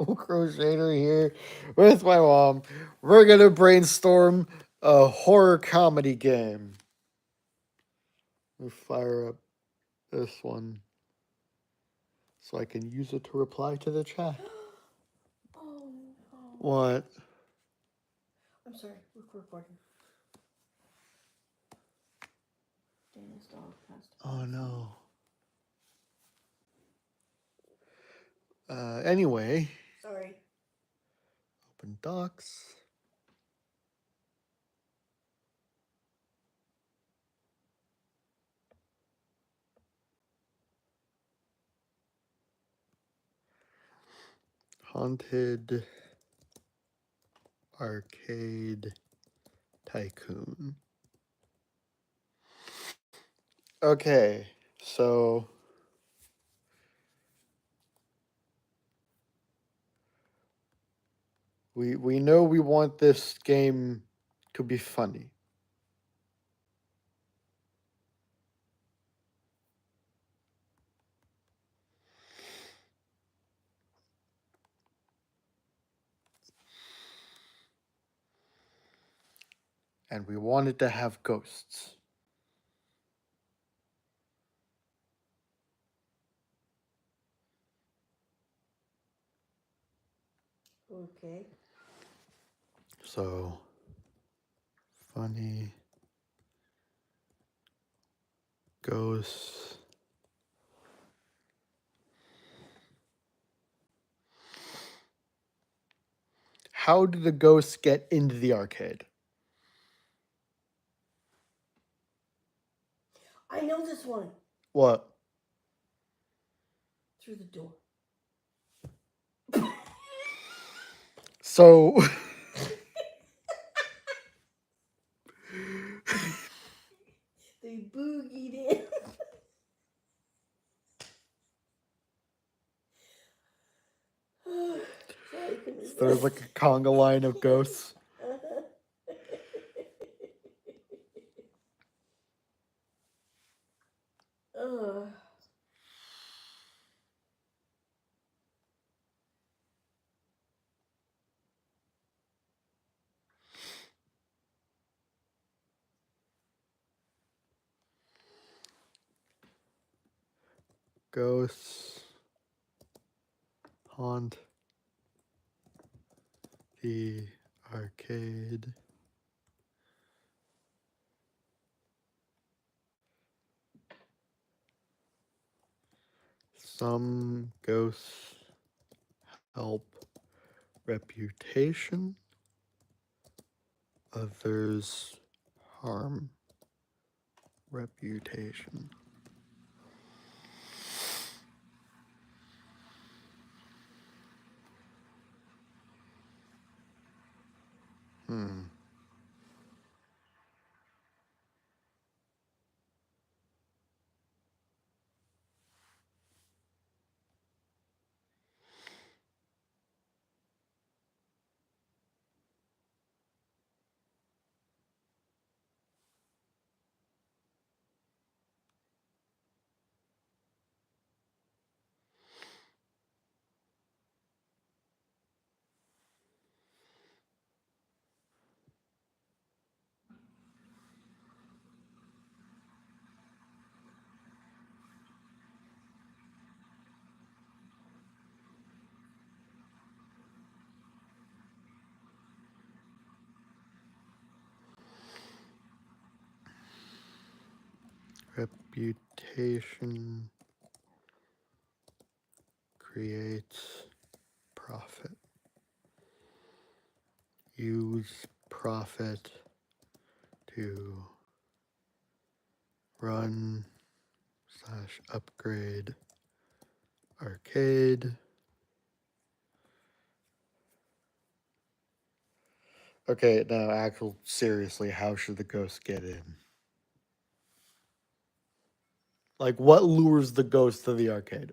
Crocheter here with my mom. We're gonna brainstorm a horror comedy game. Let me fire up this one so I can use it to reply to the chat. Oh no. What? I'm sorry, we're recording. Dana's dog passed away. Oh no. Anyway. Sorry. Open docs. Haunted Arcade Tycoon. Okay, so we know we want this game to be funny. And we wanted to have ghosts. Okay. So, funny ghosts. How do the ghosts get into the arcade? I know this one. What? Through the door. So They boogied in. Sorry, couldn't there's like a conga line of ghosts. Ghosts haunt the arcade. Some ghosts help reputation, others harm reputation. Reputation creates profit. Use profit to run / upgrade arcade. Okay, now seriously, how should the ghost get in? Like, what lures the ghost to the arcade?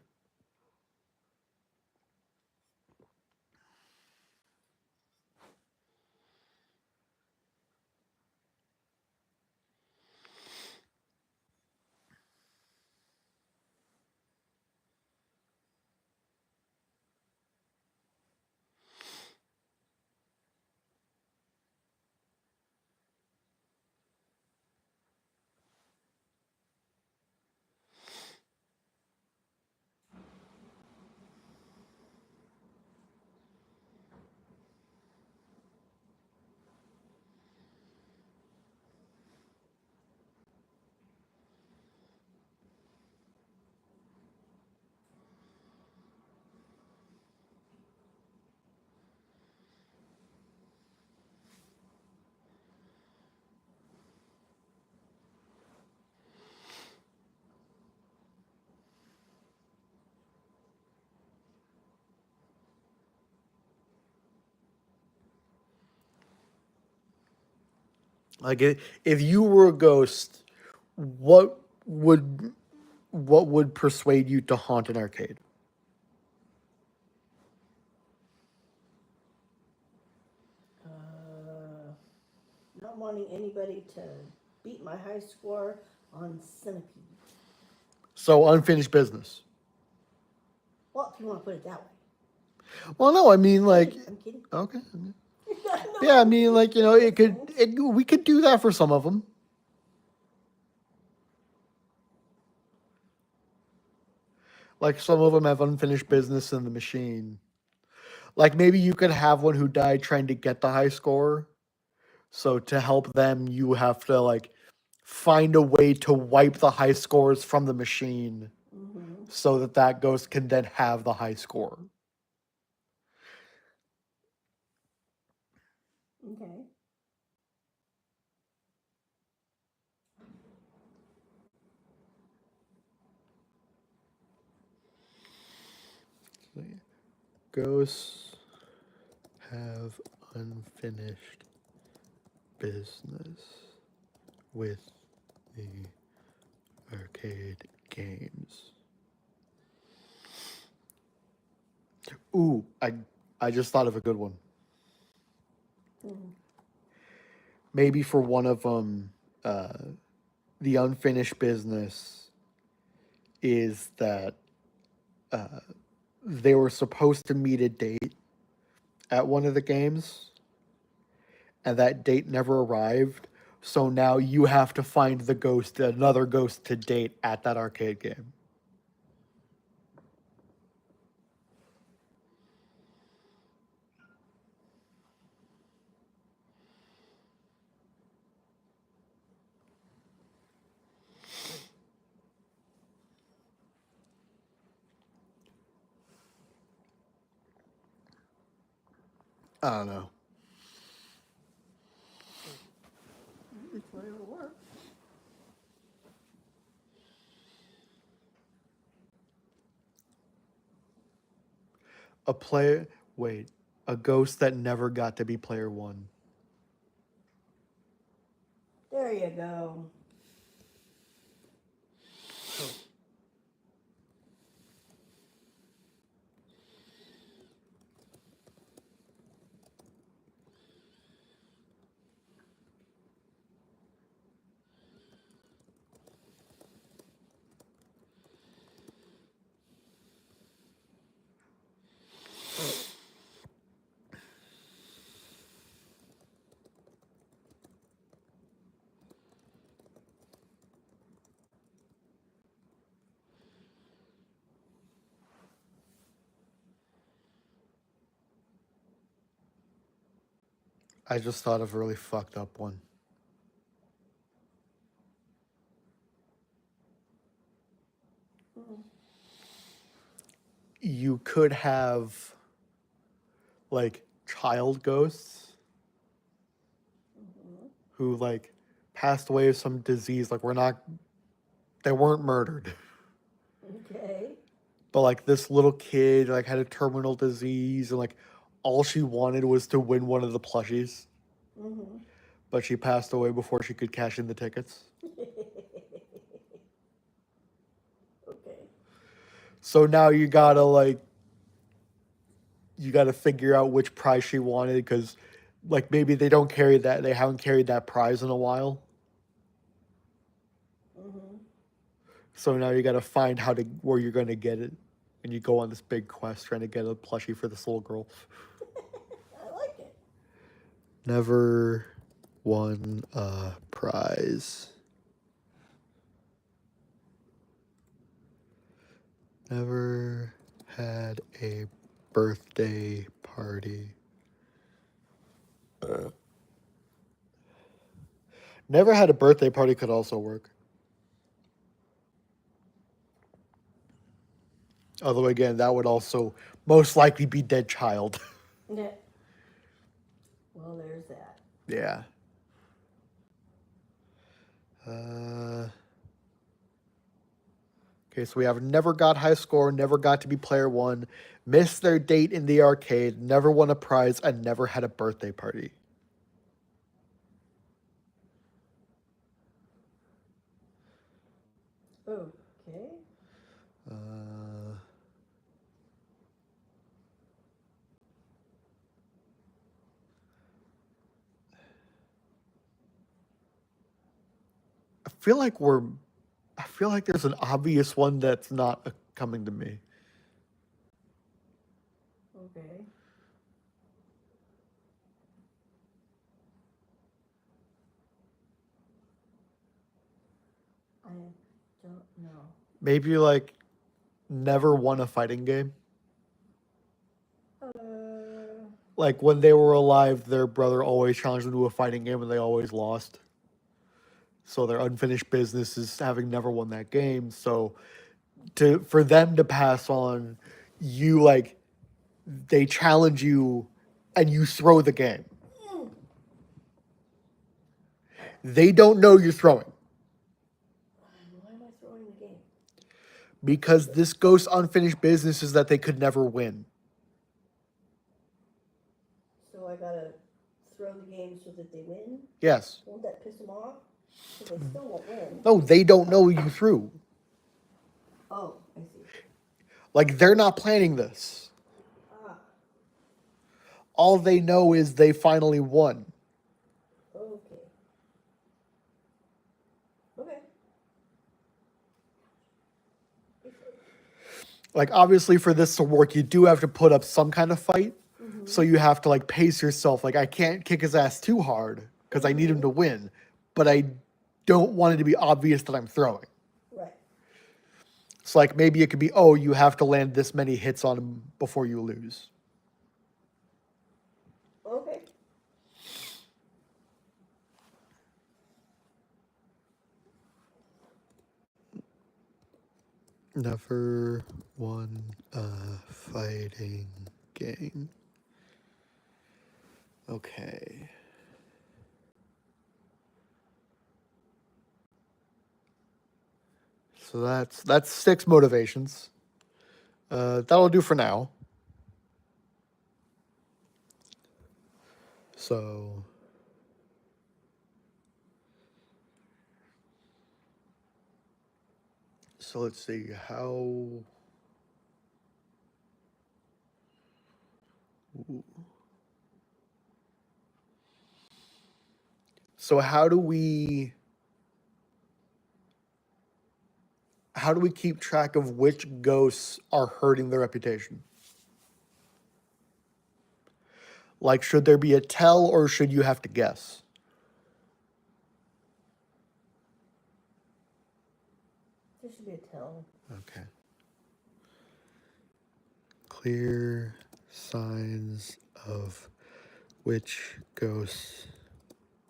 Like if you were a ghost, what would what would persuade you to haunt an arcade? Not wanting anybody to beat my high score on Centipede. So unfinished business. Well, if you want to put it that way. Well, no, I mean like I'm kidding. okay. No, Yeah, I mean like it could difference. we could do that for some of them. Like some of them have unfinished business in the machine. Like maybe you could have one who died trying to get the high score. So to help them, you have to like find a way to wipe the high scores from the machine so that that ghost can then have the high score. Okay. Ghosts have unfinished business with the arcade games. Ooh, I just thought of a good one. Maybe for one of them, the unfinished business is that they were supposed to meet a date at one of the games, and that date never arrived. So now you have to find the ghost, another ghost to date at that arcade game. I don't know. Whatever works. A player, wait, a ghost that never got to be player one. There you go. I just thought of a really fucked up one. You could have like child ghosts who like passed away of some disease. Like they weren't murdered, Okay. but like this little kid like had a terminal disease and like all she wanted was to win one of the plushies. But she passed away before she could cash in the tickets. Okay. So now you gotta figure out which prize she wanted because like maybe they haven't carried that prize in a while. So now you gotta find where you're gonna get it. And you go on this big quest trying to get a plushie for this little girl. I like it. Never won a prize. Never had a birthday party. Never had a birthday party could also work. Although again, that would also most likely be dead child. Yeah. Well, there's that. Yeah. Uh, okay, so we have never got high score, never got to be player one, missed their date in the arcade, never won a prize, and never had a birthday party. feel like we're. I feel like there's an obvious one that's not coming to me. Okay. I don't know. Maybe like never won a fighting game. Uh, Like when they were alive, their brother always challenged them to a fighting game and they always lost. So their unfinished business is having never won that game. So for them to pass on, you like they challenge you and you throw the game. They don't know you're throwing why am I throwing the game? because this ghost unfinished business is that they could never win. So I gotta throw the game so that they win? Yes. Won't that piss them off? Because they still won't win. No, they don't know you threw. Oh, I see. Like they're not planning this. Ah, All they know is they finally won. okay. Okay. Like obviously for this to work, you do have to put up some kind of fight. Mm-hmm. So you have to like pace yourself. Like I can't kick his ass too hard because I need him to win, but I don't want it to be obvious that I'm throwing. Right. So like maybe it could be, oh, you have to land this many hits on him before you lose. Okay. Never won a fighting game. Okay. So that's 6 motivations. That'll do for now. So let's see how. Ooh. So how do we keep track of which ghosts are hurting their reputation? Like, should there be a tell or should you have to guess? There should be a tell. Okay. Clear signs of which ghosts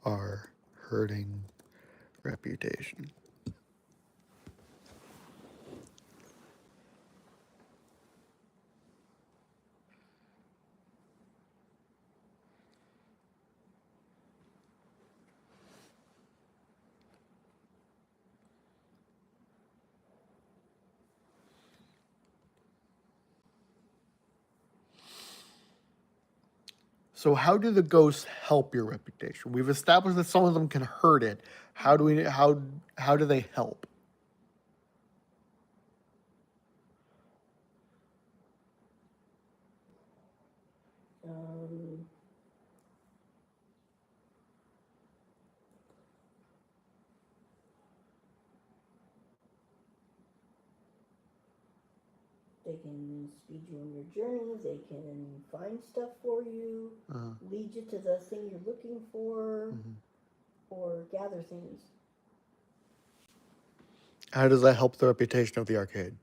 are hurting reputation. So how do the ghosts help your reputation? We've established that some of them can hurt it. How do they help? Um, they can speed you on your journey. They can find stuff for you, lead you to the thing you're looking for, or gather things. How does that help the reputation of the arcade?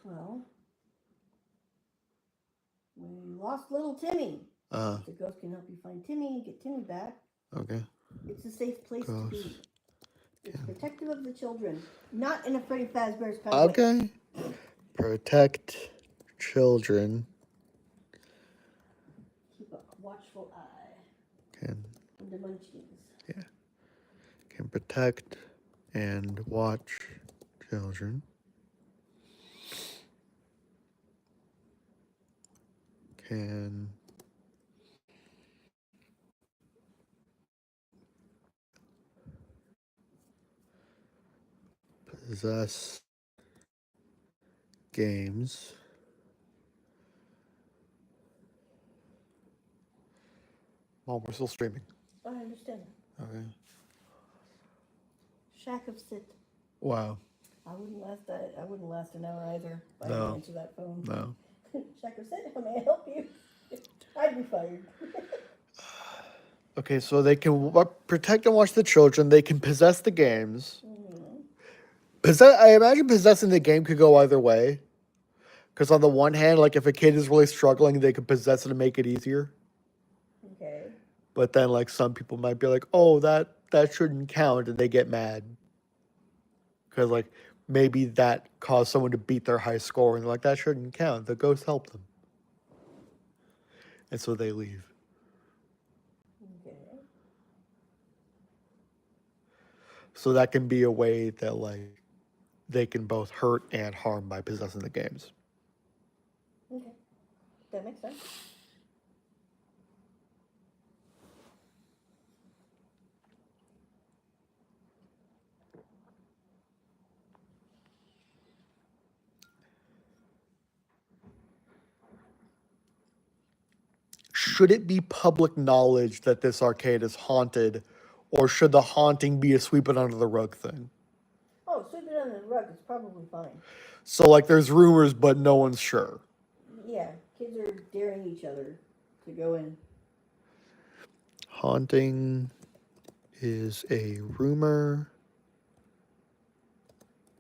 Well, we lost little Timmy. The ghost can help you find Timmy, get Timmy back. Okay. It's a safe place to Ghost. be. It's protective of the children, not in a Freddy Fazbear's kind of way. Okay. Protect children. Keep a watchful eye Can on the munchkins. can protect and watch children. Can possess games. Well, we're still streaming. I understand that. Okay. Shack of Sit. Wow. I wouldn't last an hour either. If I No. didn't answer that phone. No. Shack of Sit, how may I help you? I'd be fired. Okay, so they can protect and watch the children. They can possess the games. I imagine possessing the game could go either way. Because on the one hand, like if a kid is really struggling, they could possess it to make it easier. Okay. But then, like some people might be like, "Oh, that shouldn't count," and they get mad because like maybe that caused someone to beat their high score, and they're like, "That shouldn't count. The ghost helped them," and so they leave. Okay. So that can be a way that like they can both hurt and harm by possessing the games. Okay. That makes sense. Should it be public knowledge that this arcade is haunted, or should the haunting be a sweep it under the rug thing? Oh, sweep it under the rug is probably fine. So like there's rumors, but no one's sure. Yeah, kids are daring each other to go in. Haunting is a rumor,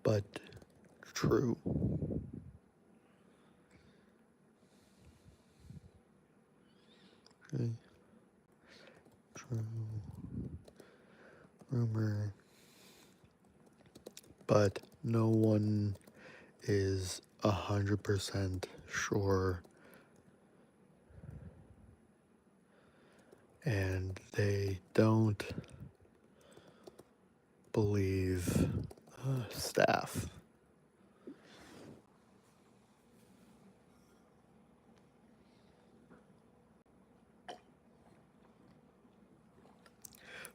but true. Okay. True. Rumor. But no one is 100% sure. And they don't believe staff.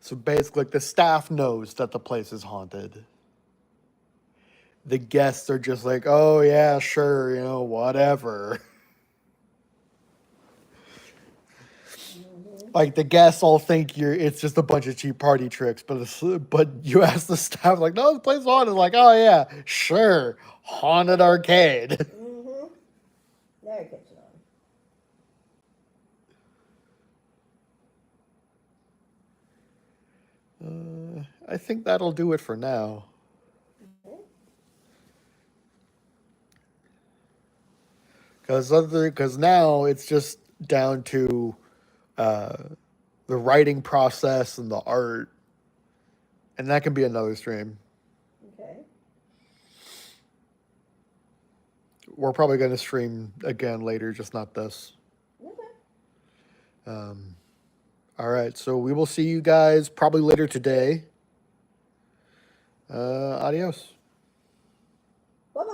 So basically, like, the staff knows that the place is haunted. The guests are just like, oh, yeah, sure, whatever. Like, the guests all think it's just a bunch of cheap party tricks, but you ask the staff, like, no, the place is haunted. Like, oh, yeah, sure, haunted arcade. Mm-hmm. Now you're catching on. I think that'll do it for now. Because now it's just down to the writing process and the art, and that can be another stream. Okay. We're probably going to stream again later, just not this. Okay. All right, so we will see you guys probably later today. Adios. Bye-bye.